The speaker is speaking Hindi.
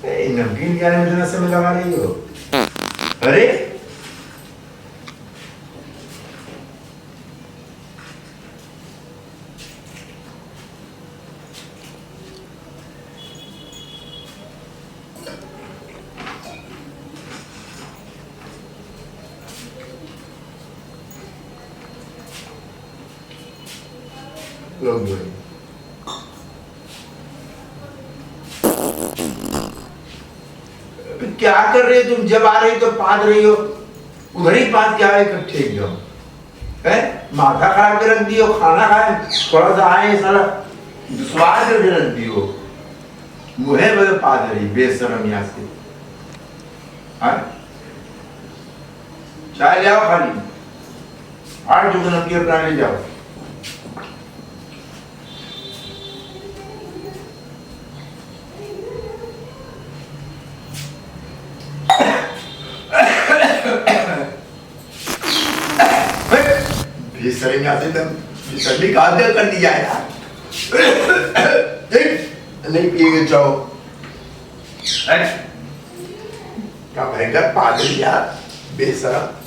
नमकीन क्या में इतना समय लगा रही हो? अरे लोग बोले क्या कर रहे हो तुम? जब आ रही तो पाद रही हो, उधर ही पाद क्या है इकट्ठे एकदम है? माथा खराब कर रख दियो, खाना खाए थोड़ा सा आए सारा स्वाद करके रख दियो, मुहे बदल पाद रही बेशरम यहाँ से। हाँ चाय ले आओ खाली, आठ जो नमकीन अपना ले जाओ। बेशरम यहाँ से तुम बेशर्मी कहाँ से कर दिया है यार? नहीं पिएगे जाओ। क्या भयंकर पागल यार, बेशरम।